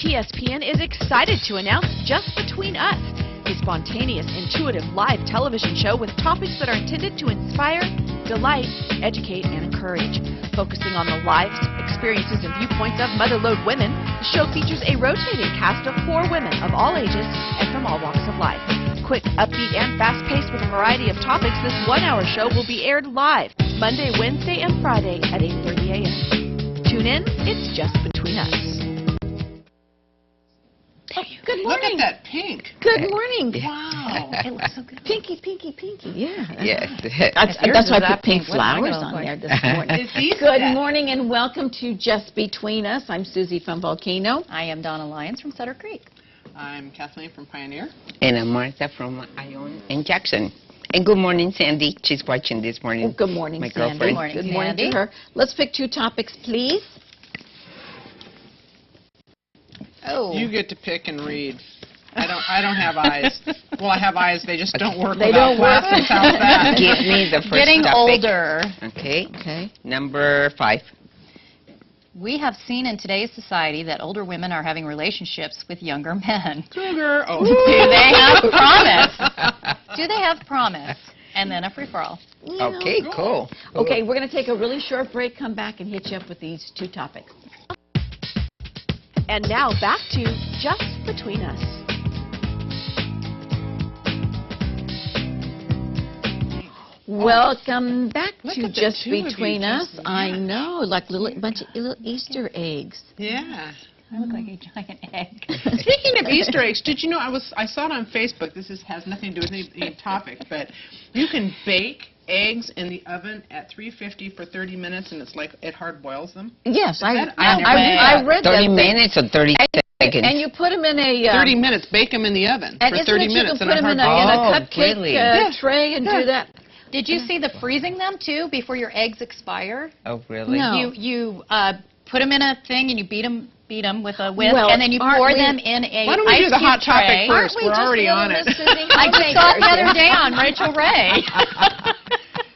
TSPN is excited to announce Just Between Us, a spontaneous, intuitive live television show with topics that are intended to inspire, delight, educate, and encourage. Focusing on the lives, experiences, and viewpoints of motherlode women, the show features a rotating cast of 4 women of all ages and from all walks of life. Quick, upbeat, and fast-paced with a variety of topics, this one-hour show will be aired live Monday, Wednesday, and Friday at 8:30 a.m. Tune in, it's Just Between Us. Good morning. Look at that pink. Good morning. Wow. It looks so good. Pinky, pinky, pinky. Yeah. Yes. That's why I put pink flowers on there this morning. Good morning and welcome to Just Between Us. I'm Susie from Volcano. I am Donna Lyons from Sutter Creek. I'm Kathleen from Pioneer. And I'm Martha from Ione and Jackson. And good morning, Sandy. She's watching this morning. Well, good morning, my Sandy. girlfriend. Good morning to her. Let's pick 2 topics, please. Oh. You get to pick and read. I don't have eyes. Well, I have eyes. They just don't work. They don't work. Glasses. How's that? Give me the first Getting topic. older. Okay. Number 5. We have seen in today's society that older women are having relationships with younger men. Cougar. Oh. Do they have promise? Do they have promise? And then a free-for-all. Okay, cool. Okay, we're going to take a really short break, come back, and hit you up with these 2 topics. And now back to Just Between Us. Welcome back to at the Just 2 of you, Between Us. Jason. I know, like a bunch of little Easter eggs. Yeah. I look like a giant egg. Speaking of Easter eggs, did you know I saw it on Facebook. This has nothing to do with any topic, but you can bake eggs in the oven at 350 for 30 minutes, and it's like it hard boils them. Yes, I read 30 that. minutes or 30 seconds? And you put them in a 30 minutes. Bake them in the oven and for 30 you minutes, can and put them in hard a cupcake really? tray and do that. Did you see the freezing them, too, before your eggs expire? Oh, really? No. You put them in a thing and you beat them with a whisk, Well, and then you pour them in a Why don't we ice do the hot cube topic tray. first? We're already on it. I just saw it the other day on Rachel Ray.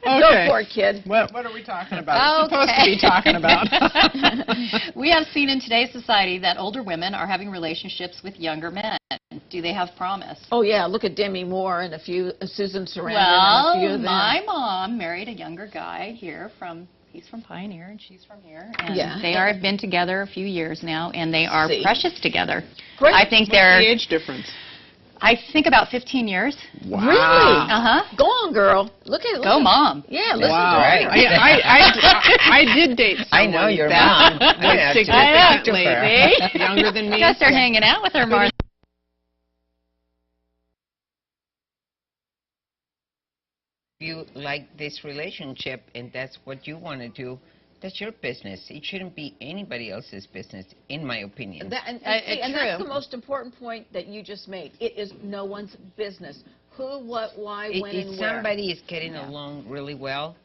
Go for it, kid. What are we talking about? We're supposed to be talking about. We have seen in today's society that older women are having relationships with younger men. Do they have promise? Oh, yeah. Look at Demi Moore and a few, Susan Sarandon Well, and a few of them. my mom married a younger guy here he's from Pioneer and she's from here. And they have been together a few years now, and they are precious together. Great. I think What's they're, the age difference? I think about 15 years. Wow. Really? Uh-huh. Go on, girl. Look at Go, Mom. Yeah, listen Wow. to her. I did date someone I know your that mom. was significantly younger than me. You gotta start hanging out with her, Martha. If you like this relationship and that's what you want to do, that's your business. It shouldn't be anybody else's business, in my opinion. And that's the most important point that you just made. It is no one's business. Who, what, why, when, and If where. somebody is getting along really well,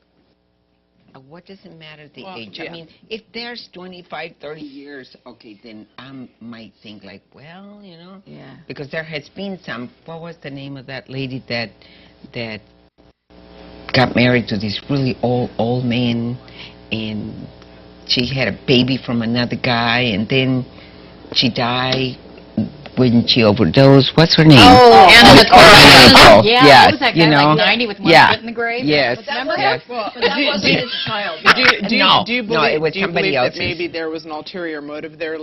what does it matter the age? Yeah. I mean, if there's 25, 30 years, okay, then I might think like, well, you know. Yeah. Because there has been some, what was the name of that lady that got married to this really old man, and she had a baby from another guy, and then she died when she overdosed. What's her name? Oh, Anna Nicole. Yeah, Yeah, what was that guy, you know, like 90 with one foot in the grave? Yes. Remember yes. him? But that wasn't his child. Do you believe, it was somebody that else's. maybe there was an ulterior motive there?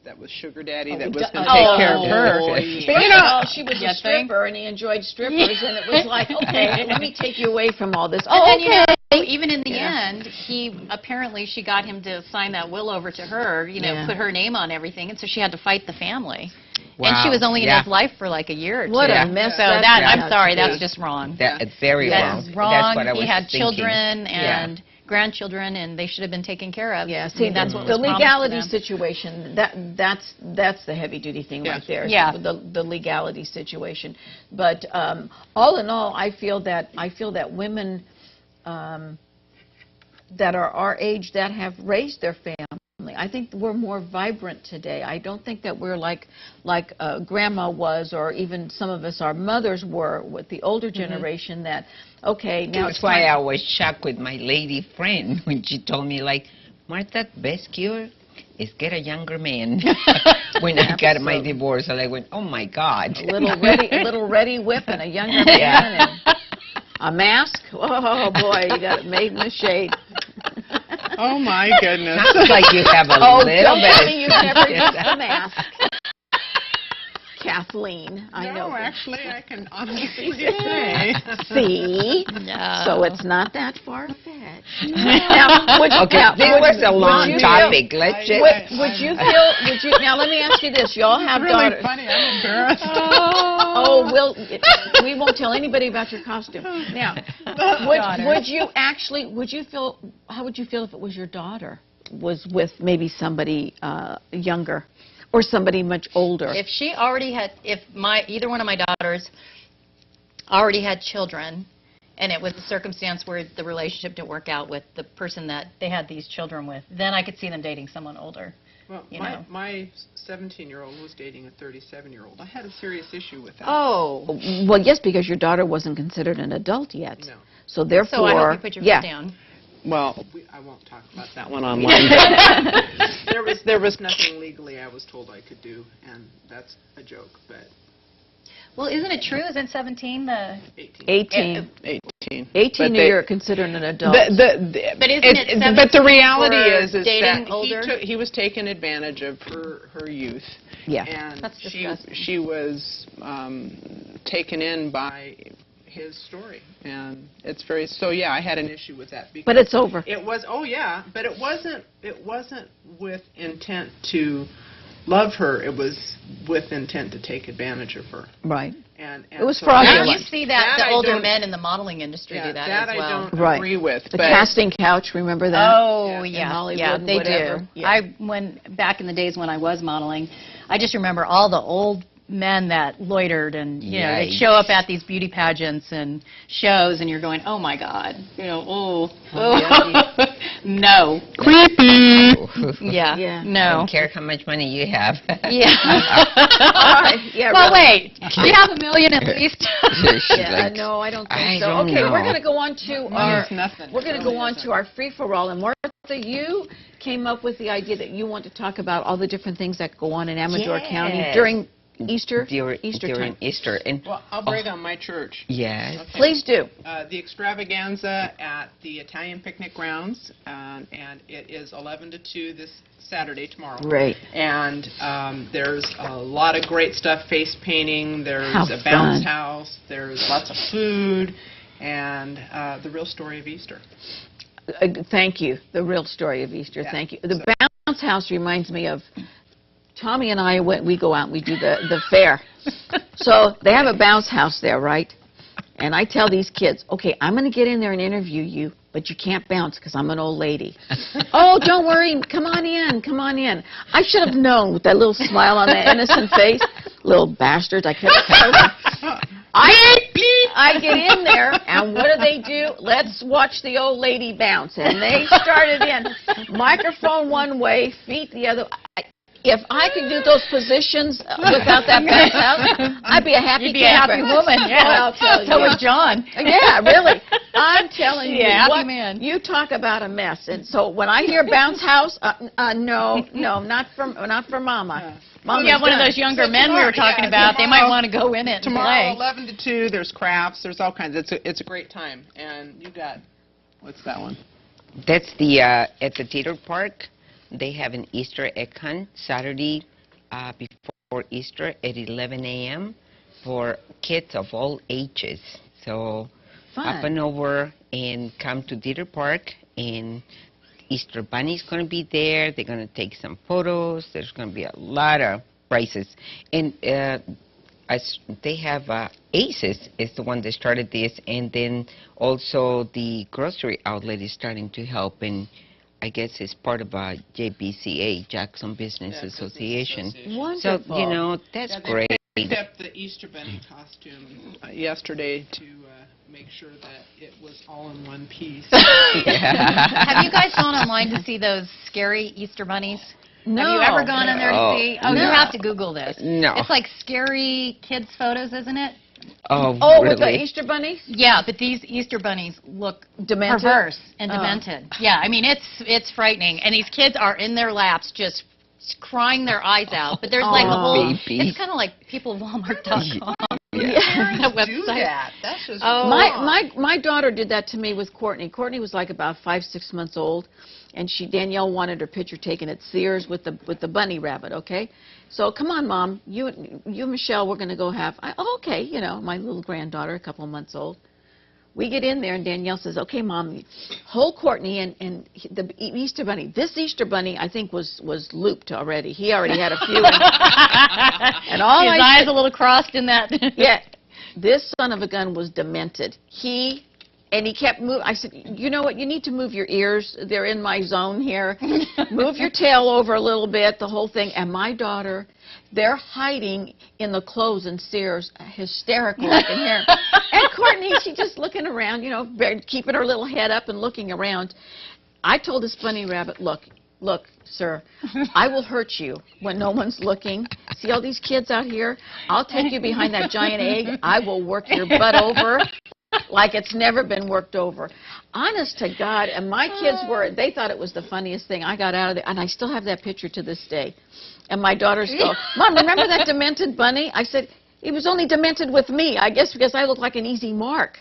That was sugar daddy that was going to Oh, take care of her. But, you know, she was a You think? stripper, and he enjoyed strippers, and it was like, okay, let me take you away from all this. But Oh, then, you okay. know, even in the end, she got him to sign that will over to her, you know, put her name on everything, and so she had to fight the family. And she was only in his life for like a year or two. What a mess So that that, is. I'm sorry, that's just wrong. That's very wrong. That's wrong. That's what I was he had thinking. children and grandchildren, and they should have been taken care of. Yeah, I see, mean, that's what the was promised to legality them. situation, that's the heavy-duty thing right there. Yeah. The legality situation. But all in all, I feel that women that are our age that have raised their family, I think we're more vibrant today. I don't think that we're like Grandma was, or even some of us, our mothers were, with the older generation. That okay, now That's why I was shocked with my lady friend when she told me, like, Martha, best cure is get a younger man. When I got my divorce, I went, oh my God. A little ready whip and a younger man and a mask. Oh boy, you got it made in the shade. Oh my goodness. Sounds like you have a little bit. Don't tell me you've never used a mask. Kathleen, I know. No, actually, I can honestly say. See? No. So it's not that far-fetched. Okay, this was a long topic. Let's just... Would you feel, now let me ask you this. You all have really daughters. funny. I'm embarrassed. We won't tell anybody about your costume. Now, would you feel, how would you feel if it was your daughter was with maybe somebody younger? Or somebody much older. If she already had, either one of my daughters already had children, and it was a circumstance where the relationship didn't work out with the person that they had these children with, then I could see them dating someone older. Well, my 17-year-old was dating a 37-year-old. I had a serious issue with that. Oh, well, yes, because your daughter wasn't considered an adult yet. No. So therefore, so I hope you put your foot down. Well, I won't talk about that one online. But there was nothing legally I was told I could do, and that's a joke. But well, isn't it true? Isn't 17 the 18? 18. You're considered an adult. But isn't it 17 but the reality is dating that older? he was taking advantage of her youth. Yeah, and that's disgusting. she was taken in by his story, and it's very yeah. I had an issue with that. But it's over. It was but it wasn't with intent to love her. It was with intent to take advantage of her. Right. And it was so fraudulent. You see that the older men in the modeling industry do that as well. I don't agree with. The casting couch, remember that? Oh In yeah, Hollywood, they whatever. do. Yeah. Back in the days when I was modeling, I just remember all the old men that loitered, and you know, they'd show up at these beauty pageants and shows, and you're going, oh my God, you know, no, Creepy. Yeah. No. I don't care how much money you have. Yeah. All right. Yeah. Well, really. wait. Do you have $1 million at least? No, I don't think I so. don't Okay, know. we're going to go on to our free-for-all, and Martha, you came up with the idea that you want to talk about all the different things that go on in Amador County during Easter During Easter. And well, I'll brag on my church. yes. Okay. Please do. The extravaganza at the Italian Picnic Grounds, and it is 11 to 2 this Saturday, tomorrow. Great. And there's a lot of great stuff, face painting, there's How a bounce fun. house, there's lots of food, and the real story of Easter. Thank you. The real story of Easter. Yeah. Thank you. The bounce house reminds me of Tommy and I. We go out and we do the fair. So they have a bounce house there, right? And I tell these kids, okay, I'm going to get in there and interview you, but you can't bounce because I'm an old lady. Oh, don't worry. Come on in. Come on in. I should have known with that little smile on that innocent face. Little bastards. I kept telling them. I get in there, and what do? Let's watch the old lady bounce. And they started in. Microphone one way, feet the other. If I could do those positions without that bounce house, I'd be a happy You'd be a happy woman. Yeah. So was John. Yeah, really. I'm telling you, happy man. You talk about a mess. And so when I hear bounce house, no, not for Mama. Mama's Yeah, one of done. those younger men we were talking about. They might want to go in it and Tomorrow, play. 11 to 2, there's crafts, there's all kinds. It's a great time. And you got, what's that one? That's the at the theater park. They have an Easter egg hunt Saturday before Easter at 11 a.m. for kids of all ages. So Fun. up and over and come to theater park, and Easter Bunny's going to be there. They're going to take some photos. There's going to be a lot of prizes. And they have Aces is the one that started this, and then also the grocery outlet is starting to help, and I guess it's part of a JBCA, Jackson Business Association. Wonderful. So, you know, that's great. They picked up the Easter Bunny costume yesterday to make sure that it was all in one piece. Have you guys gone online to see those scary Easter bunnies? No. Have you ever gone in there to see? Oh, No. you have to Google this. No. It's like scary kids' photos, isn't it? Oh, Oh, really? with the Easter bunnies? Yeah, but these Easter bunnies look Demented? perverse and Oh. demented. Yeah, I mean, it's frightening. And these kids are in their laps just crying their eyes out. But there's like a whole, Babies. it's kind of like peoplewalmart.com. Yeah. That Do website. that. That's just Oh. My daughter did that to me with Courtney. Courtney was like about 5-6 months old, and Danielle wanted her picture taken at Sears with the bunny rabbit. Okay, so come on, Mom, you Michelle, we're gonna go have. Oh, okay, you know, my little granddaughter, a couple of months old. We get in there, and Danielle says, "Okay, Mom, hold Courtney and the Easter bunny. This Easter bunny, I think, was looped already. He already had a few." And all His eyes a little crossed in that. yeah, this son of a gun was demented. He kept moving. I said, "You know what? You need to move your ears. They're in my zone here. Move your tail over a little bit, the whole thing." And my daughter, they're hiding in the clothes in Sears, hysterical. I can hear 'em. And Courtney, she's just looking around, you know, keeping her little head up and looking around. I told this bunny rabbit, look, sir, I will hurt you when no one's looking. See all these kids out here? I'll take you behind that giant egg. I will work your butt over like it's never been worked over. Honest to God, and my kids they thought it was the funniest thing. I got out of there, and I still have that picture to this day. And my daughters go, "Mom, remember that demented bunny?" I said, "He was only demented with me, I guess because I look like an easy mark."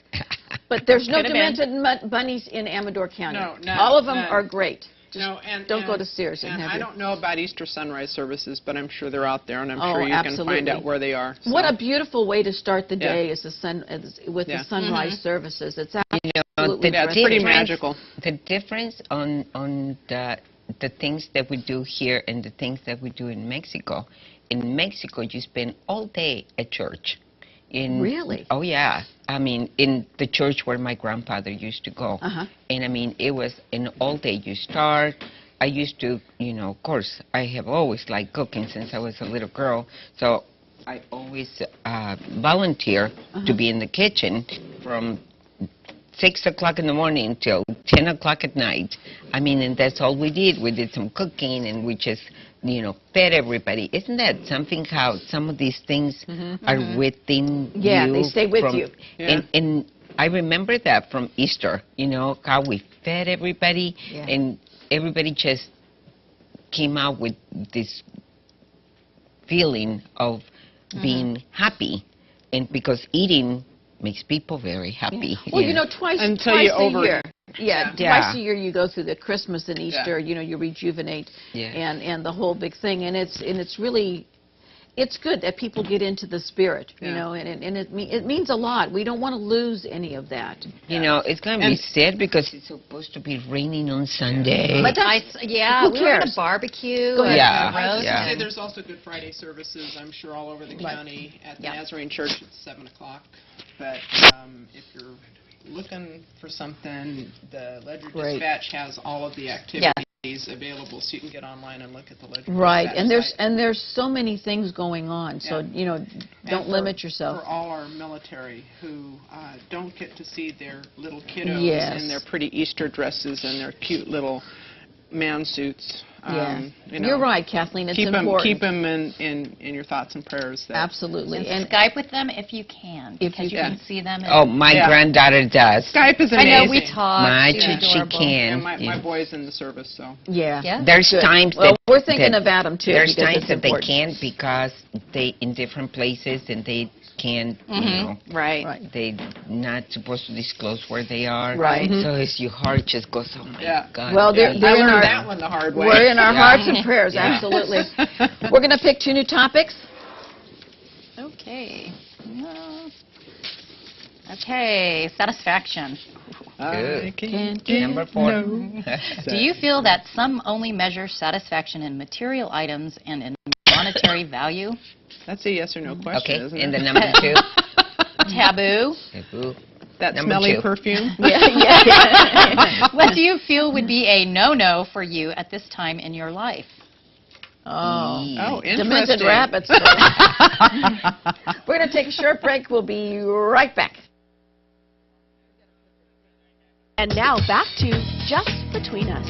But there's no Could have demented bunnies in Amador County. No, none, all of them none. are great. Just No, and don't go to Sears and and have I your- don't know about Easter sunrise services, but I'm sure they're out there, and I'm Oh, sure you can absolutely. find out where they are. So. What a beautiful way to start the Yeah. day is with Yeah. the sunrise services. It's You know, absolutely Yeah, it's pretty difference- magical. The difference on the things that we do here and the things that we do in Mexico. In Mexico, you spend all day at church. Really? Oh, yeah. I mean, in the church where my grandfather used to go. Uh-huh. And, I mean, it was an all day. You start. I used to, you know, of course, I have always liked cooking since I was a little girl. So I always volunteer to be in the kitchen from 6 o'clock in the morning till 10 o'clock at night. I mean, and that's all we did. We did some cooking, and we just, you know, fed everybody. Isn't that something how some of these things are within you? Yeah, they stay with from- you. Yeah. And I remember that from Easter, you know, how we fed everybody, Yeah. and everybody just came out with this feeling of being happy, and because eating makes people very happy. Well, you know, twice Until twice you a year. Yeah, Yeah. twice a year you go through the Christmas and Easter. You know, you rejuvenate Yeah. and the whole big thing, and it's really. It's good that people get into the spirit, you Yeah. know, and it means a lot. We don't want to lose any of that. You know, it's going to be And- sad because it's supposed to be raining on Sunday. But Yeah, who we were going cares? to barbecue. Go ahead. Yeah. and I was roast. going to Yeah. say there's also Good Friday services, I'm sure, all over the county. At the Yeah. Nazarene Church, it's 7 o'clock. But if you're looking for something, the Ledger Great. Dispatch has all of the activities available, so you can get online and look at the Ledger Right, Dispatch and site. there's so many things going on. So Yeah. you know, don't And limit For yourself. all our military who don't get to see their little kiddos Yes. in their pretty Easter dresses and their cute little man suits. Yeah, You know, you're right, Kathleen. It's Keep important. them in your thoughts and prayers. That, Absolutely, And and Skype with them if you can, If because you you can. can see them. And Oh, my Yeah. granddaughter does. Skype is I amazing. know we talked. Much She's as she adorable. can. And my yeah. boy's in the service, so. yeah, Yeah. There's good. times Well, that we're thinking that of Adam too. There's because times it's that they important. can't because they in different places and they can't, you know, Right. Right. they not supposed to disclose where they are. Right. So it's your heart just goes, oh my Yeah. God. Well, Yeah, they're I in learned our that one the hard way. we're in our Yeah. hearts and prayers. Yeah. Absolutely. We're going to pick 2 new topics. Okay. Okay, satisfaction. I Can't get Number 4. no Do you feel that some only measure satisfaction in material items and in monetary value? That's a yes or no question, Okay, isn't and it? the number 2. Taboo. Taboo. That number smelly 2. perfume. Yeah. What do you feel would be a no-no for you at this time in your life? Oh. Oh, Demented interesting. rabbits. We're going to take a short break. We'll be right back. And now back to Just Between Us.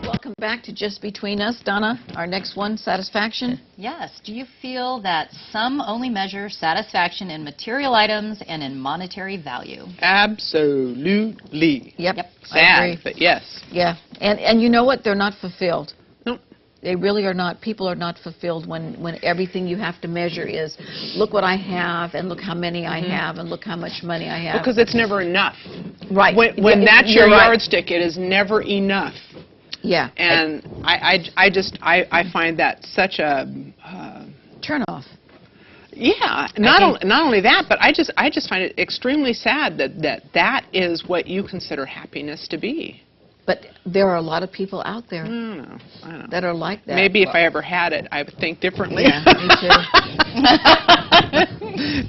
Welcome back to just between us. Donna, our next one, satisfaction. Yes. Do you feel that some only measure satisfaction in material items and in monetary value? Absolutely. Yep. I Sad, agree. but yes. Yeah, and you know what? They're not fulfilled. Nope. They really are not. People are not fulfilled when everything you have to measure is, look what I have, and look how many I have, and look how much money I have. Because it's never enough. Right. When Yeah, that's your you're right. yardstick, it is never enough. Yeah. And I find that such a Turn off. yeah. Not only that, but I just find it extremely sad that is what you consider happiness to be. But there are a lot of people out there I don't know. that are like that. Maybe if I ever had it, I would think differently. Yeah, me too.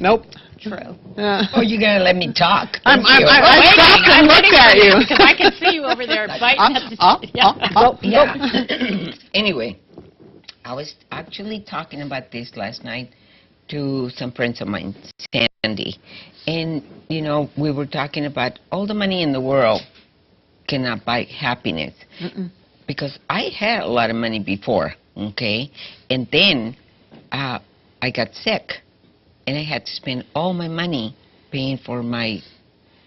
Nope. True. Oh, you're going to let me talk? I stopped and looked at you. Because I can see you over there biting at the Anyway, I was actually talking about this last night to some friends of mine, Sandy. And, you know, we were talking about all the money in the world cannot buy happiness. Because I had a lot of money before, okay? And then I got sick. And I had to spend all my money paying for my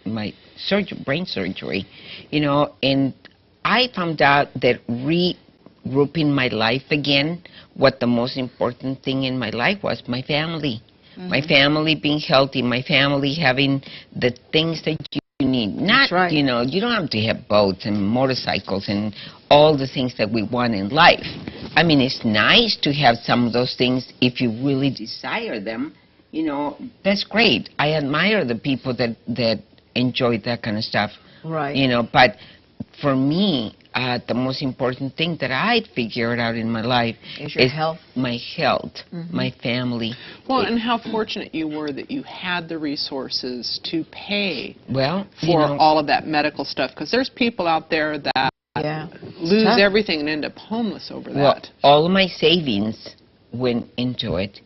brain surgery, you know. And I found out that regrouping my life again, what the most important thing in my life was my family. My family being healthy, my family having the things that you need. Not, right. you know, you don't have to have boats and motorcycles and all the things that we want in life. I mean, it's nice to have some of those things if you really desire them. You know, that's great. I admire the people that enjoy that kind of stuff. Right. You know, but for me, the most important thing that I figured out in my life Is your health. My health, my family. Well, and how fortunate you were that you had the resources to pay Well, for you know, all of that medical stuff. Because there's people out there that lose Tough. everything and end up homeless over well, that. all of my savings went into it.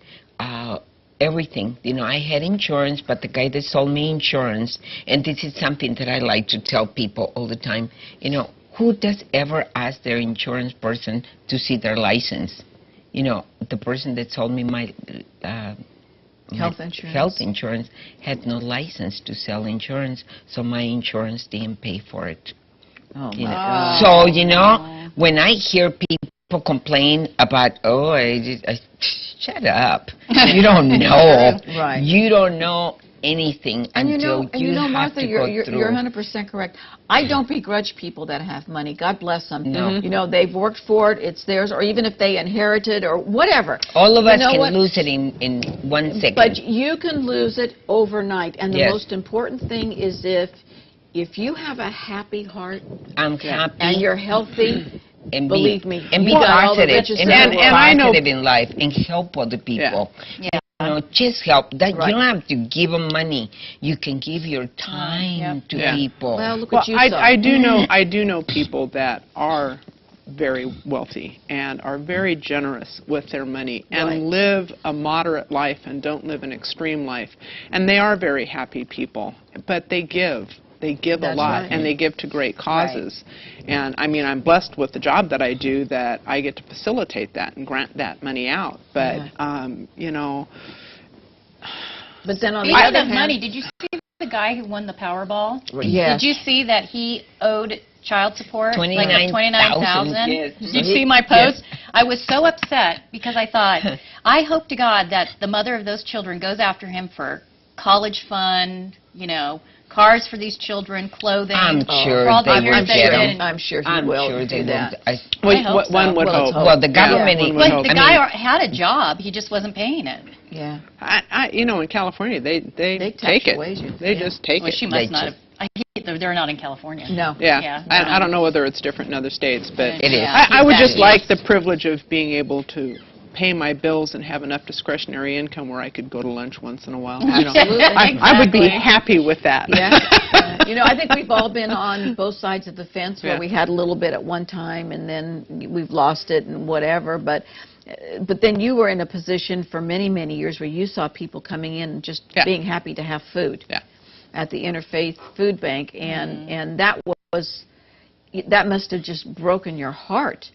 Everything. You know, I had insurance, but the guy that sold me insurance, and this is something that I like to tell people all the time, you know, who does ever ask their insurance person to see their license? You know, the person that sold me my Health insurance. health insurance had no license to sell insurance, so my insurance didn't pay for it. Oh, You my know? God. So, you know, when I hear people complain about, shut up. You don't know. Right. You don't know anything And until you know, have Martha, to you're go through. 100% correct. I don't begrudge people that have money. God bless them. No. You know, they've worked for it. It's theirs. Or even if they inherited or whatever. All of You us know can what? lose it in 1 second. But you can lose it overnight. And the Yes. most important thing is if you have a happy heart I'm happy. and you're healthy, and believe me, and be you got all the positive, riches and, in the be world. I know- positive in life, and help other people. Yeah. You know, just help. That Right. you don't have to give them money. You can give your time to Yeah. people. Well, look Well, what you saw. I do know people that are very wealthy and are very generous with their money and Right. live a moderate life and don't live an extreme life. And they are very happy people, but they give. They give That's a lot, right. and they give to great causes. And, I mean, I'm blessed with the job that I do that I get to facilitate that and grant that money out. But, you know... But then on the Speaking other of hand, money, did you see the guy who won the Powerball? Yes. Did you see that he owed child support? Like $29,000. $29,000? Yes. Did you see my post? I was so upset because I thought, I hope to God that the mother of those children goes after him for college fund, you know, cars for these children, clothing. I'm sure for all the they years will they get did. him. I'm sure he I'm will sure do they that. will. I hope so. One would Well, hope. let's Well, the government... one would But hope. the guy had a job, he just wasn't paying it. Yeah. You know, in California, they tax take your it. wages. They Yeah. just take Well, it. she They must not have. They're not in California. No. Yeah, Yeah, I don't know whether it's different in other states, but It is. Yeah, I would just exactly. like the privilege of being able to pay my bills and have enough discretionary income where I could go to lunch once in a while. You know. Absolutely. I would be Exactly. happy with that. Yeah. You know, I think we've all been on both sides of the fence where Yeah. we had a little bit at one time and then we've lost it and whatever. But then you were in a position for many, many years where you saw people coming in and just Yeah. being happy to have food Yeah. at the Interfaith Food Bank. And that was, that must have just broken your heart.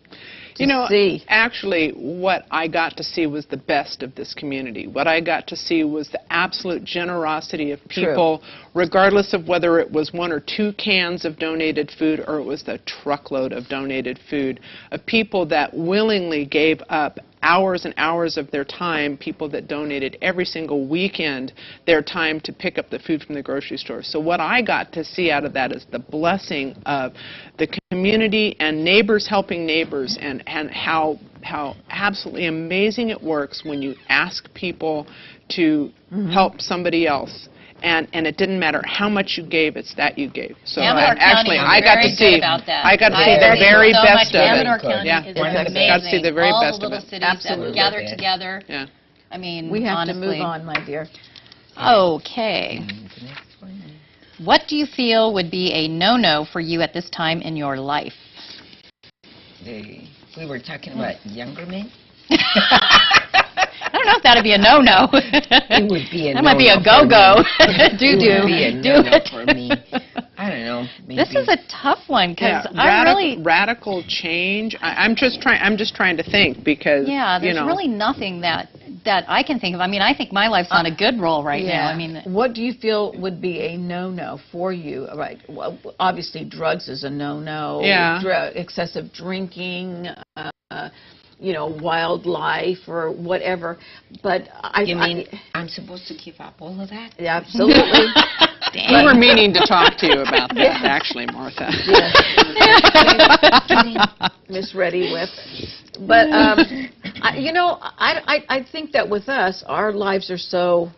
You know, see. actually, what I got to see was the best of this community. What I got to see was the absolute generosity of people, regardless of whether it was 1 or 2 cans of donated food or it was the truckload of donated food, of people that willingly gave up hours and hours of their time, people that donated every single weekend their time to pick up the food from the grocery store. So what I got to see out of that is the blessing of the community and neighbors helping neighbors, and how absolutely amazing it works when you ask people to help somebody else. And it didn't matter how much you gave; it's that you gave. So actually, I got to see. I got to see the very best of it. Amador County is amazing. Got to see the very best of All the it. little cities that gather together. Yeah. I mean, We have honestly. to move on, my dear. Okay. What do you feel would be a no-no for you at this time in your life? We were talking about younger men. I don't know if that'd be a no-no. It would be a That might be a no-no for go-go. me. Do. It would be a no-no for me. I don't know. Maybe. This is a tough one because Yeah, I really. radical change. I'm just trying to think because Yeah, there's you know, really nothing that I can think of. I mean, I think my life's on a good roll right now. I mean, what do you feel would be a no-no for you? Right. Well, obviously, drugs is a no-no. Yeah. Excessive drinking. Wildlife or whatever. But You mean I'm supposed to give up all of that? Yeah, absolutely. we were meaning to talk to you about that, actually, Martha. Miss Reddy Whip. But I think that with us, our lives are so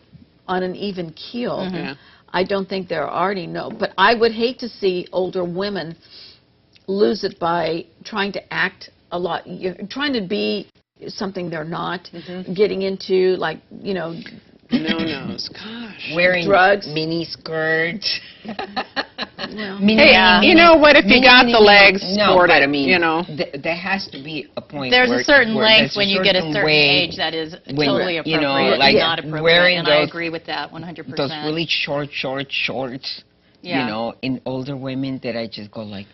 on an even keel. Yeah. I don't think there are any but I would hate to see older women lose it by trying to act a lot, trying to be something they're not, getting into No-nos, gosh. Wearing drugs, mini skirts. Hey, you know what? If you got the legs, sport it. I mean, you know, there has to be a point. there's where, a certain where length there's when you get a certain way age that is when, totally appropriate, you know, like not appropriate, wearing and I those- agree with that 100%. Those really shorts, Yeah. you know, in older women that I just go like,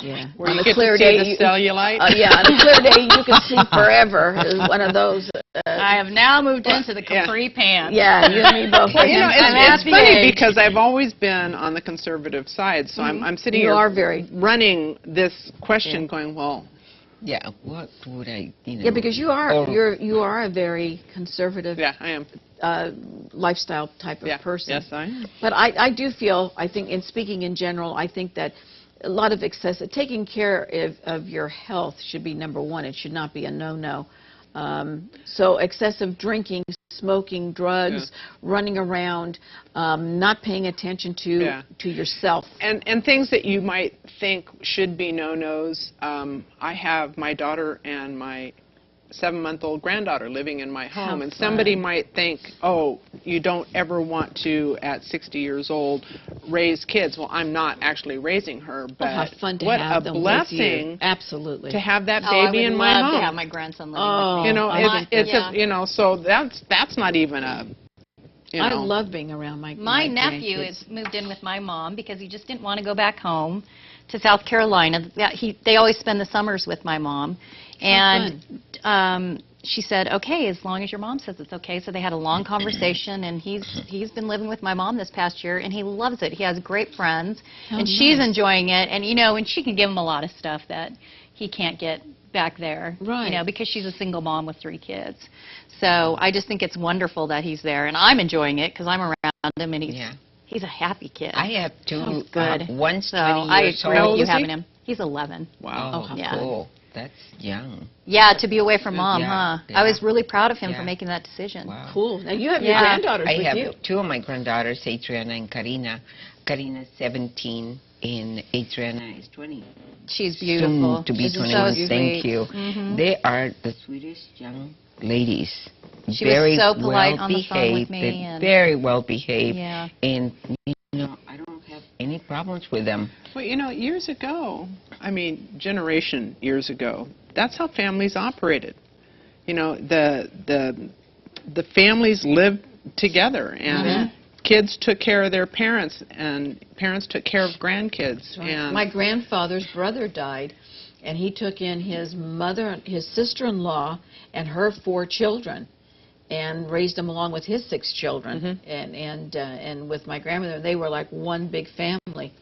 yeah. where On you a get clear to see day, the cellulite. on a clear day, you can see forever. Is one of those. I have now moved into the capri pants. Yeah, you and me both. Well, you know, I'm at it's the funny age. because I've always been on the conservative side, so I'm sitting You here are very. running this question going, well, yeah, what would I, you know? Yeah, because you are or- you are a very conservative yeah, I am. lifestyle type of Yeah, person. yes, I am. But I do feel, I think, in speaking in general, I think that a lot of excessive, taking care of your health should be number one. It should not be a no-no. So excessive drinking, smoking, drugs, running around, not paying attention to yourself. And things that you might think should be no-nos. I have my daughter and my 7-month-old granddaughter living in my home, and somebody might think, oh, you don't ever want to, at 60 years old, raise kids. Well, I'm not actually raising her, but How fun to what have a them with blessing you. Absolutely. to have that Oh, I baby would in my love home. to have my grandson living Oh, with me. You know, it's Yeah. you know, so that's not even a, you know. I love being around My nephew grandkids. is moved in with my mom because he just didn't want to go back home to South Carolina. They always spend the summers with my mom, and she said, "Okay, as long as your mom says it's okay." So they had a long conversation, and he's been living with my mom this past year, and he loves it. He has great friends, and she's enjoying it. And and she can give him a lot of stuff that he can't get back there, right? Because she's a single mom with 3 kids. So I just think it's wonderful that he's there, and I'm enjoying it because I'm around him, and he's a happy kid. I have 2. Good. One's So 20 I years agree old. with you having him. He's 11. Wow. Oh, Yeah. cool. That's young. Yeah, to be away from mom, Yeah, huh? I was yeah. really proud of him for Yeah. making that decision. Wow. Cool. Now you have your Yeah. granddaughters I with have you. 2 of my granddaughters, Adriana and Karina. Karina's 17 and Adriana is 20. She's beautiful. Soon to be She's 21. so Thank sweet. you. Mhm. They are the sweetest young ladies. She was very so polite well on the phone with behaved. me, They're and- very well behaved. Yeah. And I don't have any problems with them. Well, years ago, generation years ago, that's how families operated. The families lived together, and kids took care of their parents, and parents took care of grandkids. Right. And My grandfather's brother died, and he took in his mother, his sister-in-law, and her 4 children, and raised them along with his 6 children. And with my grandmother, they were like one big family.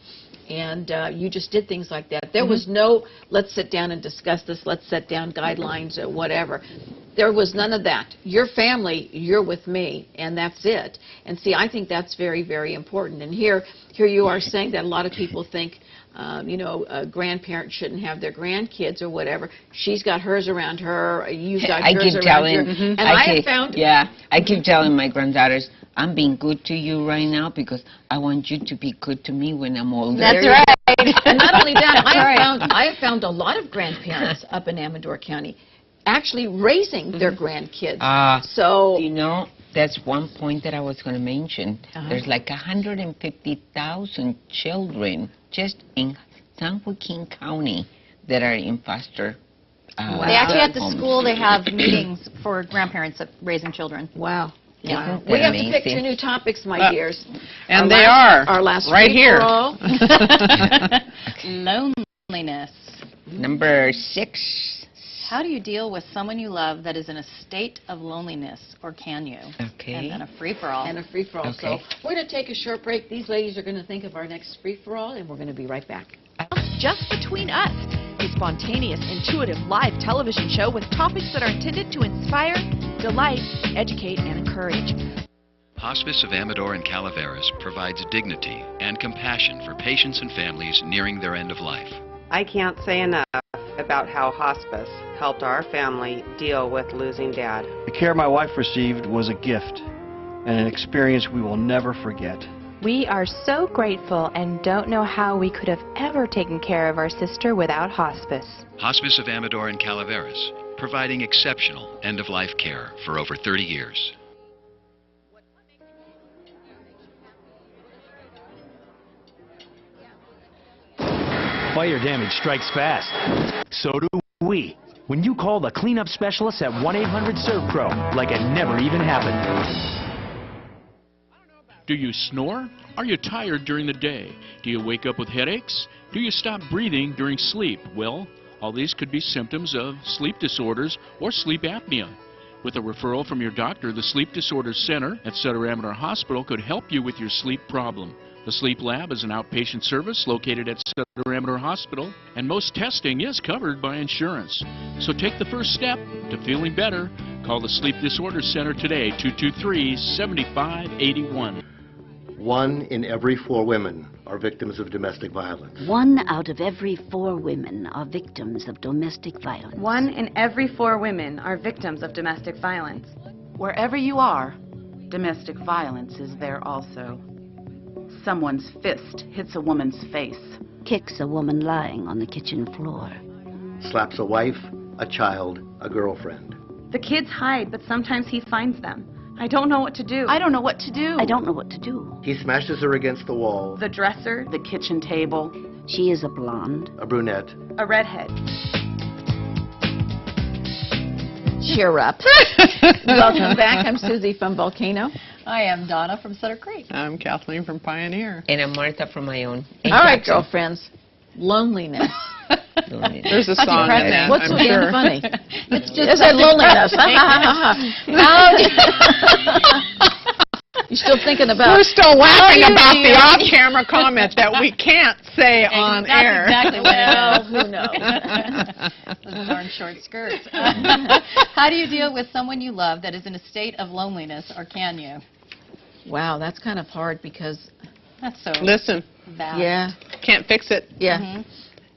And you just did things like that. There was no, let's sit down and discuss this, let's set down guidelines or whatever. There was none of that. Your family, you're with me, and that's it. And see, I think that's very, very important. And here you are saying that a lot of people think, grandparents shouldn't have their grandkids or whatever. She's got hers around her, you've got yours around you. And I keep telling my granddaughters, I'm being good to you right now because I want you to be good to me when I'm older. That's right. And not only that, I have found a lot of grandparents up in Amador County actually raising their grandkids. So you know, that's one point that I was going to mention. There's like 150,000 children just in San Joaquin County that are in foster. They actually at the homes. school they have meetings for grandparents of raising children. wow. Isn't that We have to amazing? pick your new topics, my dears. And Our last right here. Loneliness. Number 6. How do you deal with someone you love that is in a state of loneliness, or can you? Okay. And then a free-for-all. And a free-for-all. Okay. So we're going to take a short break. These ladies are going to think of our next free-for-all, and we're going to be right back. Just Between Us, a spontaneous, intuitive live television show with topics that are intended to inspire, delight, educate, and encourage. Hospice of Amador and Calaveras provides dignity and compassion for patients and families nearing their end of life. I can't say enough about how hospice helped our family deal with losing Dad. The care my wife received was a gift and an experience we will never forget. We are so grateful and don't know how we could have ever taken care of our sister without hospice. Hospice of Amador and Calaveras, providing exceptional end-of-life care for over 30 years. Fire damage strikes fast. So do we. When you call the cleanup specialists at 1-800-SERVPRO, like it never even happened. Do you snore? Are you tired during the day? Do you wake up with headaches? Do you stop breathing during sleep? Well, all these could be symptoms of sleep disorders or sleep apnea. With a referral from your doctor, the Sleep Disorders Center at Sutter Amador Hospital could help you with your sleep problem. The Sleep Lab is an outpatient service located at Sutter Amador Hospital, and most testing is covered by insurance. So take the first step to feeling better. Call the Sleep Disorders Center today, 223-7581. 1 in every 4 women are victims of domestic violence. 1 out of every 4 women are victims of domestic violence. 1 in every 4 women are victims of domestic violence. Wherever you are, domestic violence is there also. Someone's fist hits a woman's face. Kicks a woman lying on the kitchen floor. Slaps a wife, a child, a girlfriend. The kids hide, but sometimes he finds them. I don't know what to do. I don't know what to do. I don't know what to do. He smashes her against the wall. The dresser, The kitchen table. She is a blonde. A brunette. a redhead. Cheer up. Welcome back. I'm Susie from Volcano. I am Donna from Sutter Creek. I'm Kathleen from Pioneer. And I'm Martha from my own. All right, girlfriends. Loneliness. There's a song in that, What's I'm so damn sure. funny? It's just Is it loneliness? You're still thinking about... We're still laughing about the off-camera comment that we can't say on That's air. exactly what Well, it is. who knows? Those darn short skirts. How do you deal with someone you love that is in a state of loneliness, or can you? Wow, that's kind of hard because... That's so Listen, bad. Yeah. can't fix it. Yeah.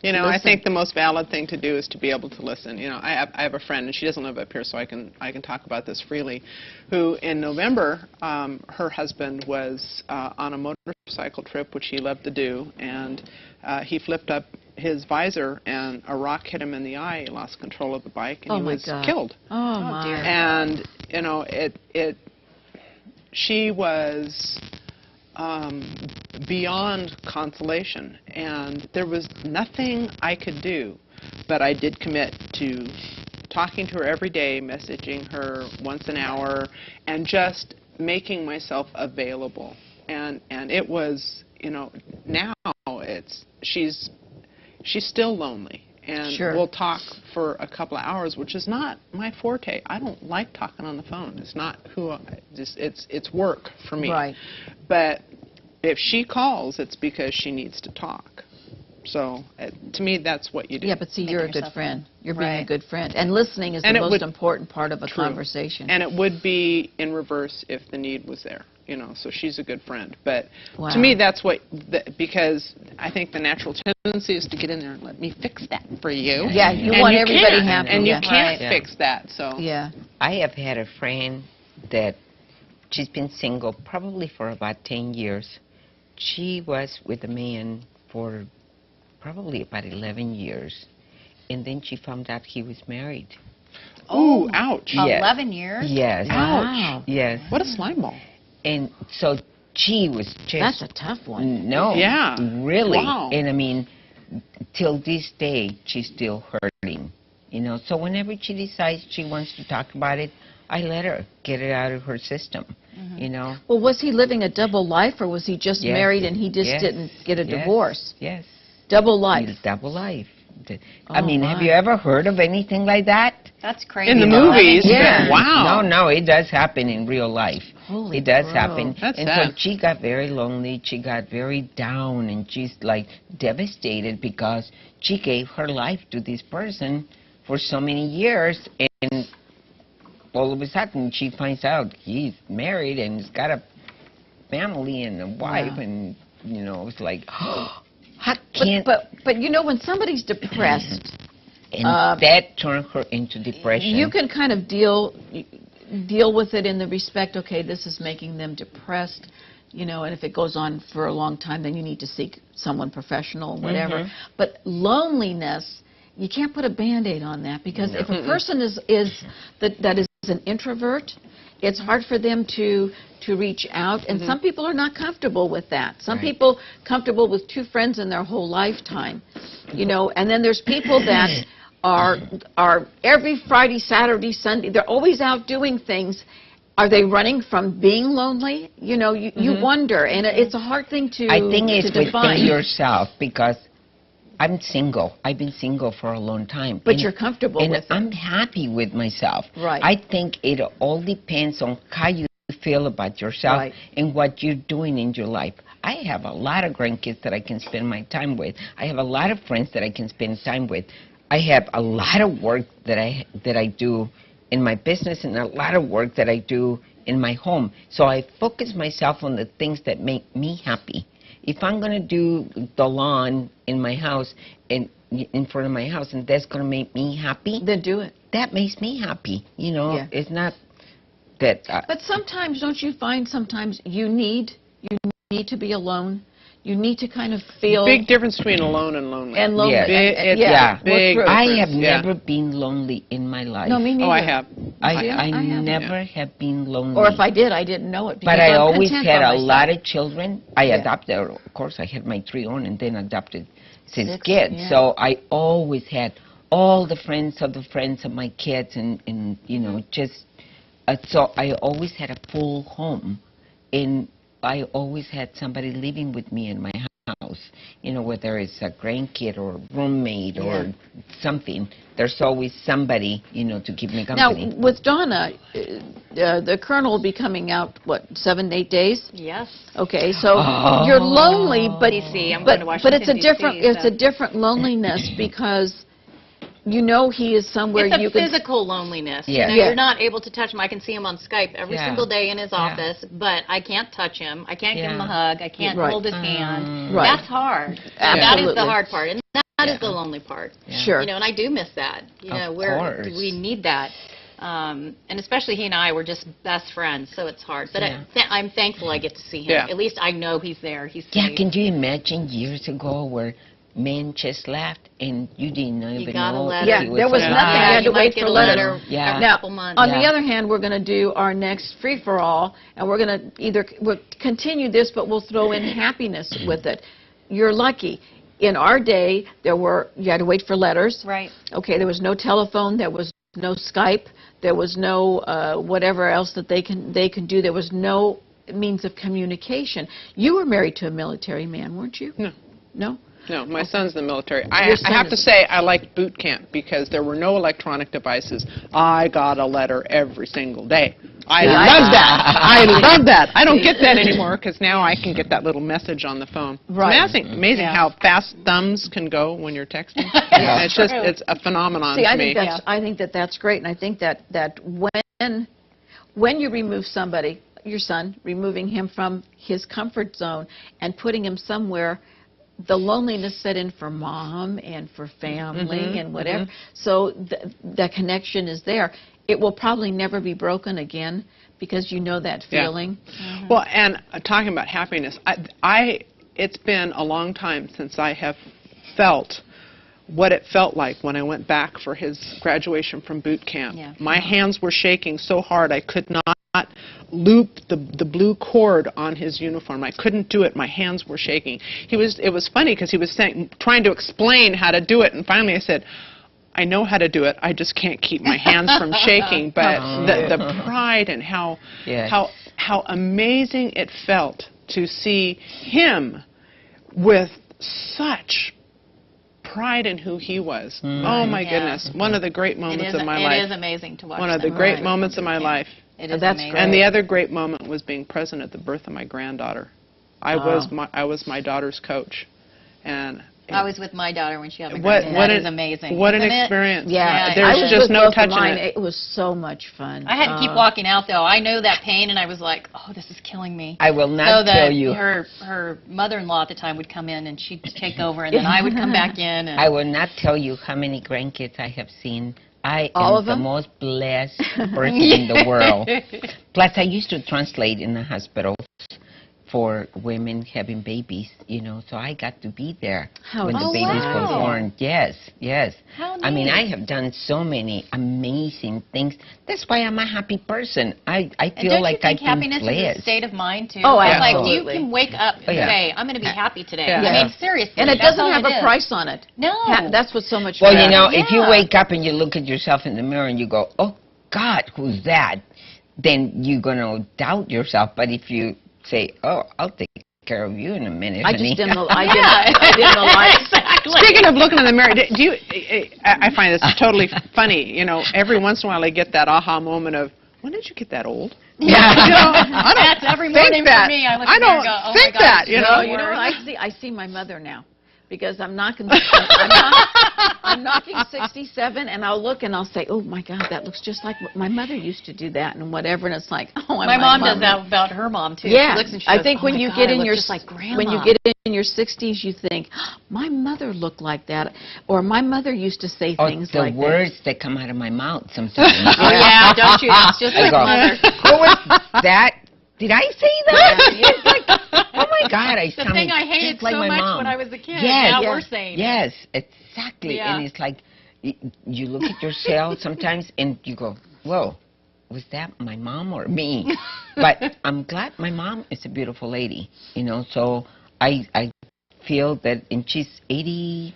You know, I Listen. think the most valid thing to do is to be able to listen. You know, I have a friend, and she doesn't live up here, so I can talk about this freely, who in November, her husband was on a motorcycle trip, which he loved to do, and he flipped up his visor, and a rock hit him in the eye. He lost control of the bike, and he was killed. Oh, my. dear. And, you know, she was beyond consolation, and there was nothing I could do, but I did commit to talking to her every day, messaging her once an hour, and just making myself available. and it was, now she's still lonely. And we'll talk for a couple of hours, which is not my forte. I don't like talking on the phone. It's not it's work for me. Right. But if she calls, it's because she needs to talk. So to me, that's what you do. Yeah, but see, you're a good friend. You're being a good friend. And listening is the most important part of a conversation. And it would be in reverse if the need was there. So she's a good friend. But to me, that's what, because I think the natural tendency is to get in there and let me fix that for you. Yeah, you want everybody happy. And you can't fix that. So yeah. I have had a friend that she's been single probably for about 10 years. She was with a man for probably about 11 years. And then she found out he was married. Oh, ouch. Yes. 11 years? Yes. Ouch. Yes. What a slime ball. And so she was just... That's a tough one. No. Yeah. Really. Wow. And I mean, till this day, she's still hurting. So whenever she decides she wants to talk about it, I let her get it out of her system. Well, was he living a double life, or was he just married and he just didn't get a divorce? Yes. Double life. Double life. I mean, have you ever heard of anything like that? That's crazy. In the movies? Yeah. Wow. No, it does happen in real life. Holy it does crow. happen. That's and sad. so she got very lonely. She got very down, and she's like devastated because she gave her life to this person for so many years, and all of a sudden she finds out he's married and he's got a family and a wife, and it's like, how can't... But when somebody's depressed, and that turned her into depression. You can kind of deal with it in the respect, okay, this is making them depressed, and if it goes on for a long time, then you need to seek someone professional, whatever. But loneliness, you can't put a Band-Aid on that, because if a person is an introvert, it's hard for them to reach out, and some people are not comfortable with that. Some people comfortable with two friends in their whole lifetime, and then there's people that are every Friday, Saturday, Sunday, they're always out doing things. Are they running from being lonely? You wonder, and it's a hard thing to define. I think it's within yourself, because I'm single. I've been single for a long time. But you're comfortable with it. And I'm happy with myself. Right. I think it all depends on how you feel about yourself and what you're doing in your life. I have a lot of grandkids that I can spend my time with. I have a lot of friends that I can spend time with. I have a lot of work that I do in my business, and a lot of work that I do in my home. So I focus myself on the things that make me happy. If I'm going to do the lawn in my house and in front of my house, and that's going to make me happy, then do it. That makes me happy. It's not that. But sometimes, don't you find sometimes you need to be alone? You need to kind of feel... Big difference between alone and lonely. And lonely. Big difference. I have never been lonely in my life. No, me neither. Oh, I have. I never have been lonely. Or if I did, I didn't know it. But I always had a lot of children. I adopted, of course, I had my 3 own, and then adopted 6 kids. Yeah. So I always had all the friends of my kids, and just... so I always had a full home, and I always had somebody living with me in my house, whether it's a grandkid or a roommate or something. There's always somebody, to keep me company. Now, with Donna, the Colonel will be coming out, 7 to 8 days? Yes. Okay, so you're lonely, but it's a different loneliness, because he is somewhere it's you a can... physical loneliness. Yeah. You're not able to touch him. I can see him on Skype every single day in his office, but I can't touch him. I can't give him a hug. I can't hold his hand. Right. That's hard. Absolutely. That is the hard part, and that is the lonely part. Sure. And I do miss that. Of course. We need that. And especially he and I were just best friends, so it's hard. But I'm thankful I get to see him. Yeah. At least I know he's there. He's safe. Yeah, can you imagine years ago where men just left and you didn't even know? Yeah, there was nothing. You had to wait for letters. Yeah. Now, couple months. on the other hand, we're going to do our next free-for-all, and we're going to we'll continue this, but we'll throw in happiness with it. You're lucky. In our day, you had to wait for letters. Right. Okay, there was no telephone, there was no Skype, there was no whatever else that they can do. There was no means of communication. You were married to a military man, weren't you? No. No? No, my son's in the military. I have to is- say I liked boot camp because there were no electronic devices. I got a letter every single day. I love that. I love that. I don't get that anymore because now I can get that little message on the phone. Right. It's amazing how fast thumbs can go when you're texting. It's just, it's a phenomenon See, to I me. think I think that's great, and I think that when you remove somebody, your son, removing him from his comfort zone and putting him somewhere, the loneliness set in for mom and for family and whatever. So the connection is there. It will probably never be broken again because you know that feeling. Well, and talking about happiness, it's been a long time since I have felt what it felt like when I went back for his graduation from boot camp. My hands were shaking so hard I could not loop the blue cord on his uniform. I couldn't do it. My hands were shaking. It was funny because he was trying to explain how to do it, and finally I said, I know how to do it. I just can't keep my hands from shaking. But the pride and how amazing it felt to see him with such pride in who he was. Oh my goodness! One of the great moments of my life. It is amazing to watch. One of the great moments of my life. It is amazing. And the other great moment was being present at the birth of my granddaughter. I was my daughter's coach, and I was with my daughter when she had a birthday. That is amazing. What an experience. Yeah, there's just no touching it. It was so much fun. I had to keep walking out, though. I know that pain, and I was like, oh, this is killing me. I will not tell you. Her mother-in-law at the time would come in, and she'd take over, and then I would come back in. And I will not tell you how many grandkids I have seen. I All am of them? the most blessed person in the world. Plus, I used to translate in the hospitals for women having babies, you know, so I got to be there when the babies were born. Yes, yes. How neat. I mean, I have done so many amazing things. That's why I'm a happy person. I feel like I've been happiness blessed. is a state of mind, too? Oh, It's absolutely. like, you can wake up and say, I'm going to be happy today. Yeah. I mean, seriously. And it doesn't have a price on it. No. That's what's so much Well, fun. you know, if you wake up and you look at yourself in the mirror and you go, oh, God, who's that? Then you're going to doubt yourself. But if you say, oh, I'll take care of you in a minute, I honey. just didn't know. I didn't know life. Exactly. Speaking of looking in the mirror, do you? I find this totally funny. You know, every once in a while I get that aha moment of, when did you get that old? Yeah. You know, I don't That's every morning think that. for me. I look I in the mirror don't and go, oh think my gosh, that. You know. You know what I see my mother now, because I'm knocking 67, and I'll look and I'll say, oh my God, that looks just like my mother used to do that and whatever, and it's like, oh, My mom does that about her mom too. Yeah, She looks and she I goes, think oh when my you God, get I in look your just like grandma. when you get in your 60s, you think, my mother looked like that, or my mother used to say things like the words that come out of my mouth sometimes. Oh yeah, don't you? It's just I like go, mother. what was that? Did I say that? It's like, oh my God, I The sound thing I hated just like so my much mom. when I was a kid. Yes, Now we're saying it. yes, exactly. Yeah. And it's like, you look at yourself sometimes and you go, whoa, was that my mom or me? But I'm glad my mom is a beautiful lady, you know, so I feel that, and she's 80,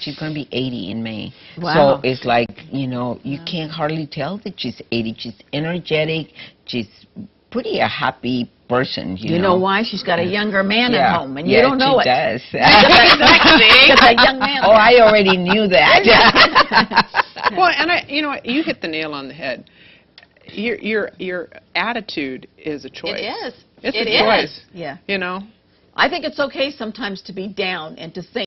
she's going to be 80 in May. Wow. So it's like, you know, you can't hardly tell that she's 80. She's energetic. She's pretty a happy person, you know. You know why? She's got a younger man at home, and you yeah, don't know she it. does. Because a young man. Oh, I already knew that. Well, and you know what? You hit the nail on the head. Your attitude is a choice. It is. It's It a choice. Yeah. You know. I think it's okay sometimes to be down and to think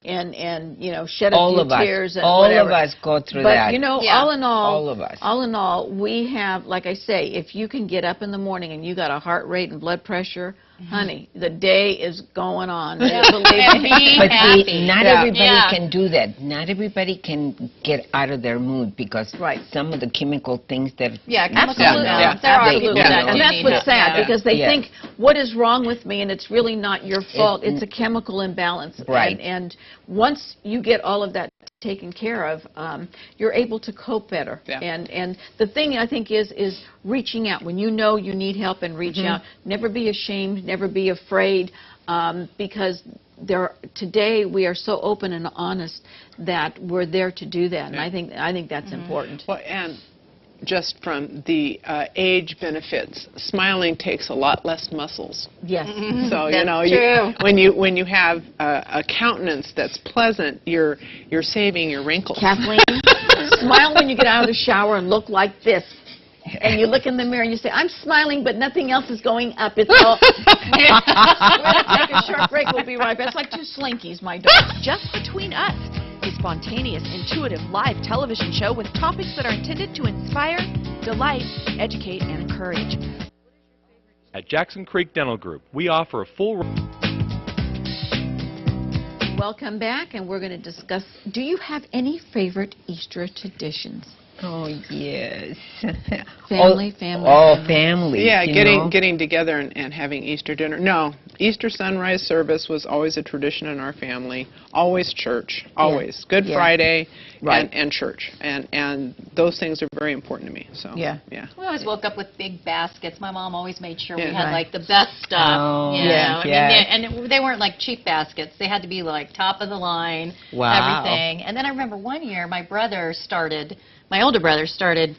and you know, shed a All few of us. tears and All whatever. of us go through But that. you know, Yeah. all in All of us. all in all, we have, like I say, if you can get up in the morning and you got a heart rate and blood pressure, honey, the day is going on. Yeah. Believe And me. be But happy. see, not Yeah. everybody Yeah. can do that. Not everybody can get out of their mood because some of the chemical things that Yeah, chemical Absolutely. imbalance. There are Absolutely. people that And do that's need what's help. sad, Yeah. because they Yes. think, what is wrong with me? And it's really not your fault. It's a chemical imbalance. Right. And once you get all of that taken care of, you're able to cope better. Yeah. And the thing I think is reaching out. When you know you need help, and reach out. Never be ashamed, never be afraid, because today we are so open and honest that we're there to do that. And I think that's important. Well, and just from the age benefits. Smiling takes a lot less muscles. Yes. So That's when you have a countenance that's pleasant, you're saving your wrinkles. Kathleen, smile when you get out of the shower and look like this. And you look in the mirror and you say, I'm smiling, but nothing else is going up. It's all... We're going to take a short break. We'll be right back. It's like two slinkies, my dog. Just Between Us, a spontaneous, intuitive live television show with topics that are intended to inspire, delight, educate, and encourage. At Jackson Creek Dental Group, we offer a full... Welcome back, and we're going to discuss, do you have any favorite Easter traditions? Oh, yes. Family. Family. Yeah, getting together and having Easter dinner. No, Easter sunrise service was always a tradition in our family. Always church. Always. Good Friday and church. And those things are very important to me. So yeah. We always woke up with big baskets. My mom always made sure we had like the best stuff. And they weren't like cheap baskets. They had to be like top of the line. Wow. Everything. And then I remember one year my older brother started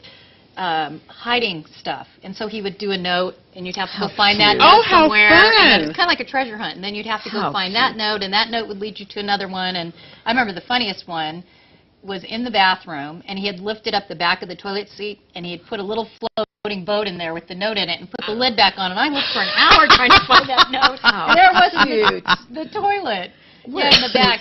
hiding stuff, and so he would do a note, and you'd have to go find that note somewhere. And it's kind of like a treasure hunt, and then you'd have to go find that note, and that note would lead you to another one. And I remember the funniest one was in the bathroom, and he had lifted up the back of the toilet seat, and he had put a little floating boat in there with the note in it, and put the lid back on, and I looked for an hour trying to find that note. And there it was the toilet. Yeah, in the back,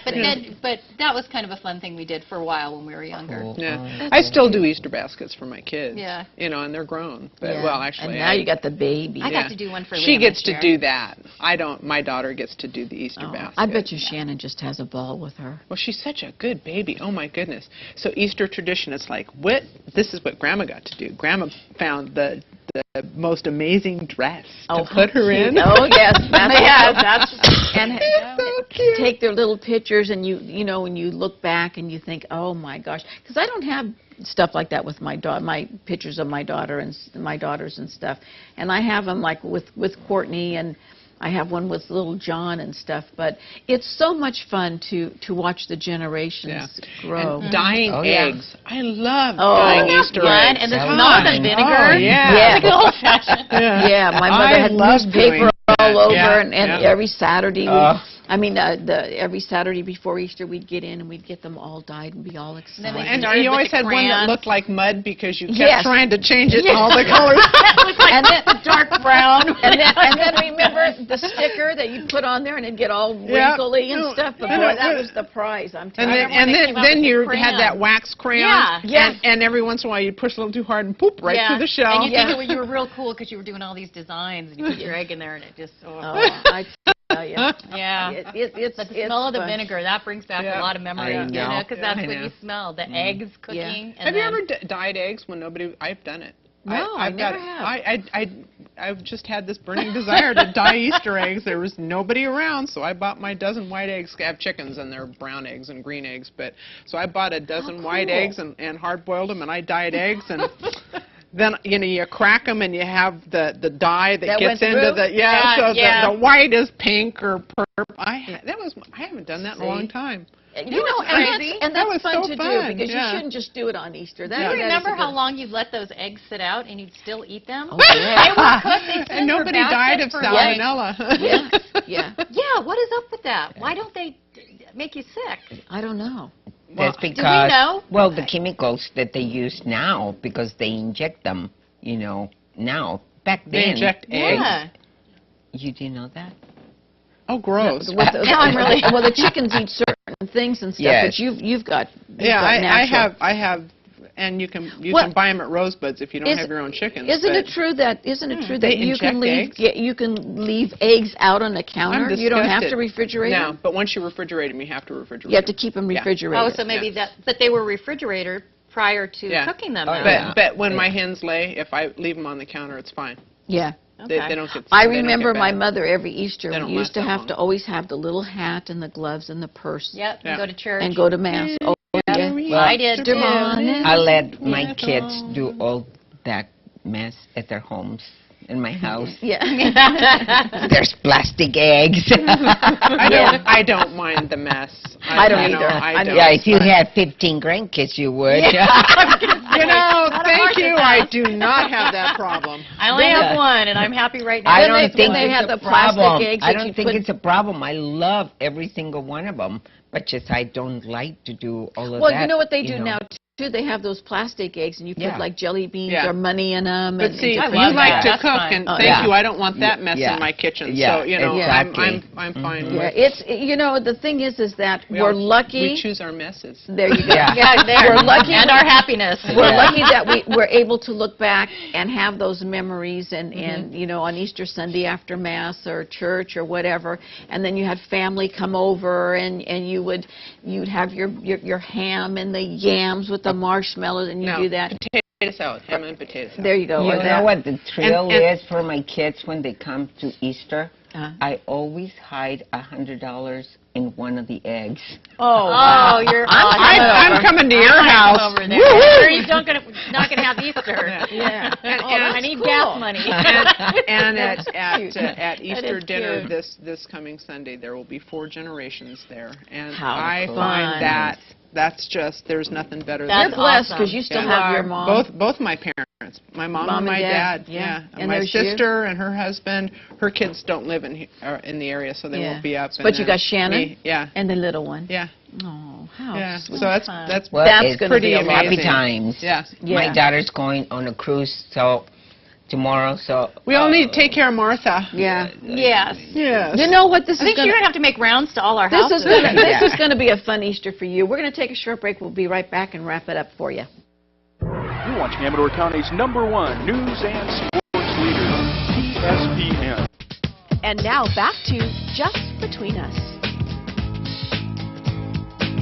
but that was kind of a fun thing we did for a while when we were younger. Yeah, I still do Easter baskets for my kids. Yeah, and they're grown. But well, actually, and now you got the baby. I got to do one for. She gets to do that. I don't. My daughter gets to do the Easter basket. I bet you Shannon just has a ball with her. Well, she's such a good baby. Oh my goodness. So Easter tradition. It's like this is what Grandma got to do. Grandma found the most amazing dress to put her in. Oh yes, that's and so cute. Take their little pictures, and when you look back and you think, oh my gosh, because I don't have stuff like that with my pictures of my daughter and my daughters and stuff, and I have them like with Courtney, and I have one with little John and stuff. But it's so much fun to watch the generations grow. And dyeing eggs. I love dyeing Easter eggs. And the smell of the vinegar. Oh, yeah. Like old-fashioned. My mother had newspaper all over, and every Saturday, every Saturday before Easter, we'd get in and we'd get them all dyed and be all excited. And you always had one that looked like mud because you kept trying to change it in all the colors. And then dark brown. and then remember the sticker that you put on there and it'd get all wrinkly and stuff. But boy, that was the prize. I'm telling you. And then you had that wax crayon. And every once in a while you'd push a little too hard and poop right through the shell. And you think you were real cool because you were doing all these designs and you put your egg in there and it just. I tell you. It's the smell of the vinegar that brings back a lot of memories, because that's what you smell, the eggs cooking. And have you ever dyed eggs when nobody? I've done it. No, I never have. I've just had this burning desire to dye Easter eggs. There was nobody around, so I bought my dozen white eggs. I have chickens, and they're brown eggs and green eggs. So I bought a dozen white eggs and hard-boiled them, and I dyed eggs and. Then you crack them and you have the dye that gets into the white is pink or purple. I haven't done that in a long time. And that's fun to do because you shouldn't just do it on Easter. Do you remember how long you'd let those eggs sit out and you'd still eat them? Oh, yeah. They were cooked. And nobody died of salmonella. Yeah. What is up with that? Why don't they make you sick? I don't know. That's because, do we know? Well, the chemicals that they use now, because they inject them, now. Back then. They inject eggs? Yeah. You didn't know that? Oh, gross. Well, the chickens eat certain things and stuff, but you've got natural. I have, and you can buy them at Rosebuds if you don't have your own chickens. Isn't it true that you can leave eggs out on the counter? You don't have to refrigerate them? No, but once you refrigerate them, you have to refrigerate them. You have to keep them refrigerated. Oh, so maybe but they were refrigerated prior to cooking them. But when my hens lay, if I leave them on the counter, it's fine. Yeah. They don't get. I remember my mother every Easter. We used to have to always have the little hat and the gloves and the purse. Yep. And go to church. And go to mass. Oh, yeah. Well, I did too. I let my kids do all that mess at their homes. In my house. Yeah. There's plastic eggs. I don't mind the mess. I don't either. Yeah, if you had 15 grandkids, you would. You know, No, thank you. I do not have that problem. I only have one, and I'm happy right now. I don't think they have it's the a problem. plastic eggs I that don't you think put- it's a problem. I love every single one of them, but just I don't like to do all of that. Well, you know what they do now, too? They have those plastic eggs, and you put, Yeah. like, jelly beans Yeah. or money in them. But and see, different you things. like to That's cook, fine. and Oh, thank yeah. you. I don't want that mess Yeah. in my kitchen. Yeah, So, you know, exactly. I'm fine Yeah, with it's, you know, the thing is that we're lucky. We choose our messes. There you go. Yeah. There. We're lucky. And our happiness. We're Yeah. lucky that we're able to look back and have those memories and you know, on Easter Sunday after Mass or church or whatever, and then you had family come over and you'd have your ham and the yams with the marshmallows and you No, do that. Potato salad, ham and potato salad. There you go. You or know that. what the thrill And- is for my kids when they come to Easter? I always hide $100 in one of the eggs. Oh, you're awesome. I'm coming to your house. Over there. Sure, he's not gonna have Easter. Yeah. And, I need gas money. and at Easter is dinner cute. this coming Sunday, there will be 4 generations there, and How I fun. find that's just there's nothing better That's You're blessed awesome. because you still Yeah. have your mom. both my parents, my mom and my dad. Yeah. And And my there's you. sister and her husband. Her kids don't live in the area, so they Yeah. won't be up. But you got Shannon Me, yeah. and the little one. Yeah. Oh, how Yeah. sweet. So that's Well, That's it's gonna pretty be a lot. happy amazing. times. Yeah. My Yeah. daughter's going on a cruise tomorrow, so We all need to take care of Martha. Yeah. Yes. Yes. You know what? This I is think going you're gonna have to make rounds to all our This houses. is going to be a fun Easter for you. We're going to take a short break. We'll be right back and wrap it up for you. You're watching Amador County's #1 news and sports leader, TSPN. And now back to Just Between Us.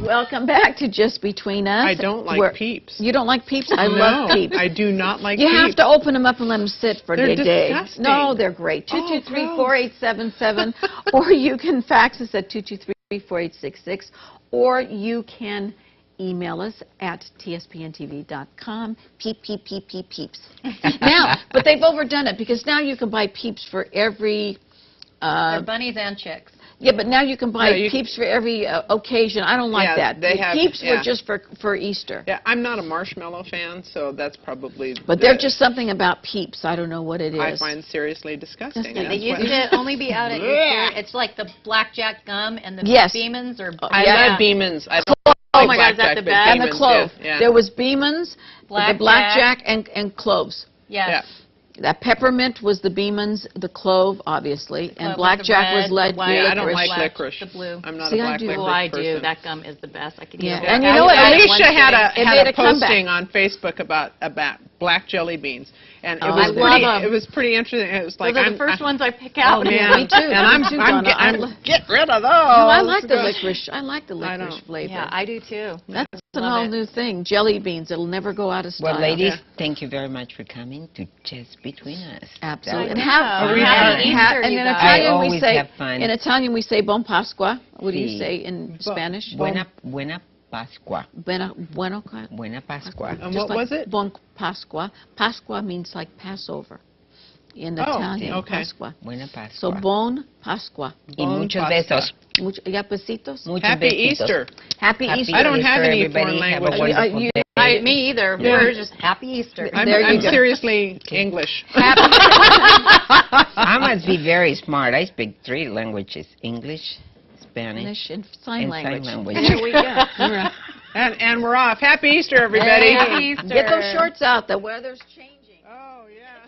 Welcome back to Just Between Us. I don't like We're- Peeps. You don't like Peeps? I No, love Peeps. I do not like You Peeps. have to open them up and let them sit for They're a day. disgusting. No, they're great. Oh, 223-4877, or you can fax us at 223-4866, or you can email us at tspntv.com. Peep, peep, peep, peep, peeps. Now, but they've overdone it because now you can buy Peeps for every... They're bunnies and chicks. Yeah, but now you can buy Yeah, you- Peeps for every occasion. I don't like Yeah, that. they The have- Peeps yeah. were just for Easter. Yeah, I'm not a marshmallow fan, so that's probably. But there's just something about Peeps. I don't know what it is. I find seriously disgusting. They That's They used what- to only be out at Easter. It's like the blackjack gum and the Yes. Beemans or I love Beemans. I don't Oh like my God, is that blackjack, the but best? And the Beemans, clove. yeah. There was Beemans, the Blackjack. blackjack, and cloves. Yes. Yeah. That peppermint was the Beemans, the clove, obviously, and Clove with the blackjack red, was lead. the white, Yeah, I don't licorice. like black, licorice. the blue. I'm not See, a I black do. licorice Oh, I person. do. That gum is the best. I can Yeah. eat it. And you know what? Alicia had It a made a comeback. posting on Facebook about black jelly beans, and it Oh, was I pretty. love 'em. It was pretty interesting. It was like Those are the first ones I pick Oh, out. man, me too. And Me too, Donna. I'm get rid of those. No, I like the licorice. I like the licorice don't. flavor. Yeah, I do too. That's an Love all it. new thing. Jelly beans. It'll never go out of style. Well, ladies, thank you very much for coming to Just Between Us. Absolutely. That And was have, fun. Happy Easter, and you in guys. Italian I we always say have fun. in Italian we say Bon Pasqua. What do you Sí. say in Spanish? Buena Pascua. Bueno. Buena Pascua. And Just what like was it? Bon Pasqua. Pasqua means like Passover in Italian. okay. Pasqua. Buena Pascua. So Bon Pasqua. Y muchos Pascua. besos. Ya besitos. Muchos Happy besitos. Easter. Happy Happy Easter. I don't have Easter, any everybody. foreign Have a language. wonderful You- day. Me either. Yeah. We're just happy Easter. I'm seriously English. I must be very smart. I speak 3 languages: English, Spanish, Spanish and sign language. There we go. And we're off. Happy Easter, everybody. Happy Easter. Get those shorts out. The weather's changing. Oh, yeah.